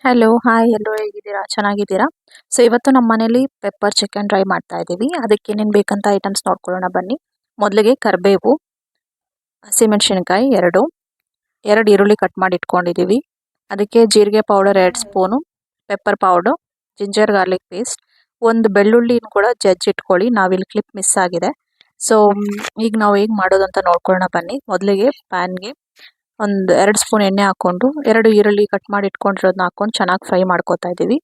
Hello hi ಎಲ್ಲರೂ ಹೇಗಿದ್ದೀರಾ ಚೆನ್ನಾಗಿದ್ದೀರಾ. ಸೊ ಇವತ್ತು ನಮ್ಮ ಮನೇಲಿ ಪೆಪ್ಪರ್ ಚಿಕನ್ ಡ್ರೈ ಮಾಡ್ತಾ ಇದ್ದೀವಿ. ಅದಕ್ಕೆ ಏನೇನು ಬೇಕಂತ ಐಟಮ್ಸ್ ನೋಡ್ಕೊಳ್ಳೋಣ ಬನ್ನಿ. ಮೊದಲಿಗೆ ಕರಿಬೇವು, ಹಸಿಮೆಣಸಿನಕಾಯಿ ಎರಡು ಈರುಳ್ಳಿ ಕಟ್ ಮಾಡಿ ಇಟ್ಕೊಂಡಿದ್ದೀವಿ. ಅದಕ್ಕೆ ಜೀರಿಗೆ powder 2 spoon, pepper powder, ginger garlic paste, ಒಂದು ಬೆಳ್ಳುಳ್ಳಿನ ಕೂಡ ಜಜ್ಜಿಟ್ಕೊಳ್ಳಿ. ನಾವಿಲ್ಲಿ ಕ್ಲಿಪ್ ಮಿಸ್ ಆಗಿದೆ. ಸೊ ಈಗ ನಾವು ಹೇಗೆ ಮಾಡೋದು ಅಂತ ನೋಡ್ಕೊಳ್ಳೋಣ ಬನ್ನಿ. ಮೊದಲಿಗೆ ಪ್ಯಾನ್ಗೆ ಒಂದು 2 ಸ್ಪೂನ್ ಎಣ್ಣೆ ಹಾಕ್ಕೊಂಡು 2 ಈರುಳ್ಳಿ ಕಟ್ ಮಾಡಿ ಇಟ್ಕೊಂಡಿರೋದನ್ನ ಹಾಕ್ಕೊಂಡು ಚೆನ್ನಾಗಿ ಫ್ರೈ ಮಾಡ್ಕೊತಾ ಇದ್ದೀವಿ.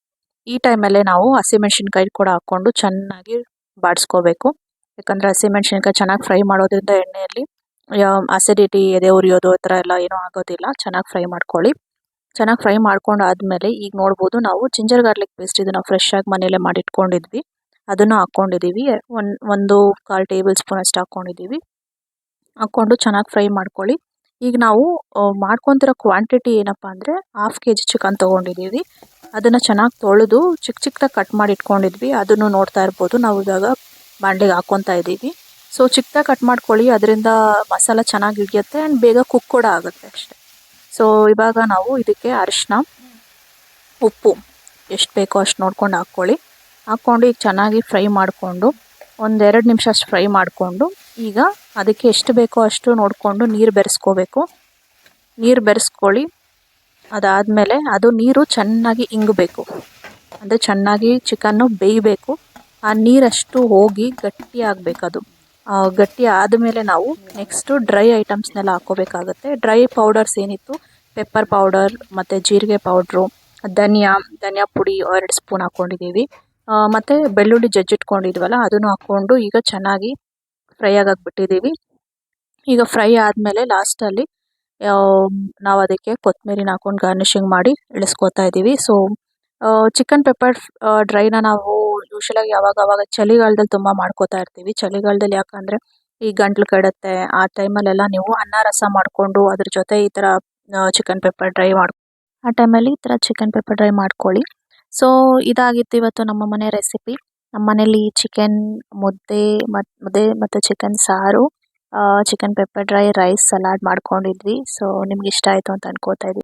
ಈ ಟೈಮಲ್ಲೇ ನಾವು ಹಸಿಮೆಣಸಿನ್ಕಾಯಿ ಕೂಡ ಹಾಕ್ಕೊಂಡು ಚೆನ್ನಾಗಿ ಬಾಡಿಸ್ಕೋಬೇಕು. ಯಾಕಂದರೆ ಹಸಿಮೆಣಸಿನ್ಕಾಯಿ ಚೆನ್ನಾಗಿ ಫ್ರೈ ಮಾಡೋದ್ರಿಂದ ಎಣ್ಣೆಯಲ್ಲಿ ಅಸಿಡಿಟಿ, ಎದೆ ಉರಿಯೋದು ಈ ಥರ ಎಲ್ಲ ಏನೂ ಆಗೋದಿಲ್ಲ. ಚೆನ್ನಾಗಿ ಫ್ರೈ ಮಾಡ್ಕೊಳ್ಳಿ. ಚೆನ್ನಾಗಿ ಫ್ರೈ ಮಾಡ್ಕೊಂಡು ಆದಮೇಲೆ ಈಗ ನೋಡ್ಬೋದು ನಾವು ಜಿಂಜರ್ ಗಾರ್ಲಿಕ್ ಪೇಸ್ಟ್ ಇದನ್ನು ಫ್ರೆಶ್ ಆಗಿ ಮನೇಲೇ ಮಾಡಿ ಇಟ್ಕೊಂಡಿದ್ವಿ. ಅದನ್ನು ಹಾಕ್ಕೊಂಡಿದ್ದೀವಿ. ಒಂದು 1/4 ಟೇಬಲ್ ಸ್ಪೂನ್ ಅಷ್ಟು ಹಾಕ್ಕೊಂಡಿದ್ದೀವಿ. ಹಾಕ್ಕೊಂಡು ಚೆನ್ನಾಗಿ ಫ್ರೈ ಮಾಡ್ಕೊಳ್ಳಿ. ಈಗ ನಾವು ಮಾಡ್ಕೊತಿರೋ ಕ್ವಾಂಟಿಟಿ ಏನಪ್ಪ ಅಂದರೆ 1/2 kg ಚಿಕನ್ ತೊಗೊಂಡಿದ್ದೀವಿ. ಅದನ್ನು ಚೆನ್ನಾಗಿ ತೊಳೆದು ಚಿಕ್ಕದಾಗಿ ಕಟ್ ಮಾಡಿ ಇಟ್ಕೊಂಡಿದ್ವಿ. ಅದನ್ನು ನೋಡ್ತಾ ಇರ್ಬೋದು. ನಾವು ಇವಾಗ ಬಾಣಲೆಗೆ ಹಾಕ್ಕೊತಾ ಇದ್ದೀವಿ. ಸೊ ಚಿಕ್ಕದಾಗಿ ಕಟ್ ಮಾಡ್ಕೊಳ್ಳಿ, ಅದರಿಂದ ಮಸಾಲ ಚೆನ್ನಾಗಿ ಹಿಡಿಯುತ್ತೆ ಆ್ಯಂಡ್ ಬೇಗ ಕುಕ್ ಕೂಡ ಆಗುತ್ತೆ ಅಷ್ಟೇ. ಸೊ ಇವಾಗ ನಾವು ಇದಕ್ಕೆ ಅರಿಶಿನ, ಉಪ್ಪು ಎಷ್ಟು ಬೇಕೋ ಅಷ್ಟು ನೋಡ್ಕೊಂಡು ಹಾಕ್ಕೊಳ್ಳಿ. ಹಾಕ್ಕೊಂಡು ಈಗ ಚೆನ್ನಾಗಿ ಫ್ರೈ ಮಾಡಿಕೊಂಡು ಒಂದು 2 ನಿಮಿಷ ಅಷ್ಟು ಫ್ರೈ ಮಾಡಿಕೊಂಡು ಈಗ ಅದಕ್ಕೆ ಎಷ್ಟು ಬೇಕೋ ಅಷ್ಟು ನೋಡಿಕೊಂಡು ನೀರು ಬೆರೆಸ್ಕೋಬೇಕು. ನೀರು ಬೆರೆಸ್ಕೊಳ್ಳಿ. ಅದಾದಮೇಲೆ ಅದು ನೀರು ಚೆನ್ನಾಗಿ ಇಂಗಬೇಕು, ಅಂದರೆ ಚೆನ್ನಾಗಿ ಚಿಕನ್ನು ಬೇಯಬೇಕು. ಆ ನೀರಷ್ಟು ಹೋಗಿ ಗಟ್ಟಿ ಆಗಬೇಕು. ಅದು ಗಟ್ಟಿ ಆದಮೇಲೆ ನಾವು ನೆಕ್ಸ್ಟು ಡ್ರೈ ಐಟಮ್ಸ್ನೆಲ್ಲ ಹಾಕ್ಕೋಬೇಕಾಗುತ್ತೆ. ಡ್ರೈ ಪೌಡರ್ಸ್ ಏನಿತ್ತು, ಪೆಪ್ಪರ್ ಪೌಡರ್ ಮತ್ತು ಜೀರಿಗೆ ಪೌಡ್ರು, ಧನಿಯಾ ಪುಡಿ 2 ಸ್ಪೂನ್ ಹಾಕ್ಕೊಂಡಿದ್ದೀವಿ. ಮತ್ತು ಬೆಳ್ಳುಳ್ಳಿ ಜಜ್ಜಿಟ್ಕೊಂಡಿದ್ವಲ್ಲ ಅದನ್ನು ಹಾಕ್ಕೊಂಡು ಈಗ ಚೆನ್ನಾಗಿ ಫ್ರೈ ಆಗಕ್ಕೆ ಬಿಟ್ಟಿದ್ದೀವಿ. ಈಗ ಫ್ರೈ ಆದಮೇಲೆ ಲಾಸ್ಟಲ್ಲಿ ನಾವು ಅದಕ್ಕೆ ಕೊತ್ತಂಬರಿನ ಹಾಕ್ಕೊಂಡು ಗಾರ್ನಿಷಿಂಗ್ ಮಾಡಿ ಇಳಿಸ್ಕೊತಾ ಇದ್ದೀವಿ. ಸೊ ಚಿಕನ್ ಪೆಪ್ಪರ್ ಡ್ರೈನ ನಾವು ಯೂಶ್ವಲಾಗಿ ಯಾವಾಗ ಚಳಿಗಾಲದಲ್ಲಿ ತುಂಬ ಮಾಡ್ಕೋತಾ ಇರ್ತೀವಿ. ಚಳಿಗಾಲದಲ್ಲಿ ಯಾಕಂದರೆ ಈ ಗಂಟ್ಲು ಕೆಡುತ್ತೆ, ಆ ಟೈಮಲ್ಲೆಲ್ಲ ನೀವು ಅನ್ನ ರಸ ಮಾಡಿಕೊಂಡು ಅದ್ರ ಜೊತೆ ಈ ಥರ ಚಿಕನ್ ಪೆಪ್ಪರ್ ಡ್ರೈ ಆ ಟೈಮಲ್ಲಿ ಈ ಥರ ಚಿಕನ್ ಪೆಪ್ಪರ್ ಡ್ರೈ ಮಾಡ್ಕೊಳ್ಳಿ. ಸೊ ಇದಾಗಿತ್ತು ಇವತ್ತು ನಮ್ಮ ಮನೆ ರೆಸಿಪಿ. ನಮ್ಮ ಮನೇಲಿ ಚಿಕನ್ ಮುದ್ದೆ ಮತ್ತು ಚಿಕನ್ ಸಾರು, chicken pepper dry, rice, salad ಮಾಡ್ಕೊಂಡಿದ್ವಿ. ಸೊ ನಿಮ್ಗೆ ಇಷ್ಟ ಆಯಿತು ಅಂತ ಅನ್ಕೋತಾ ಇದ್ದೀವಿ.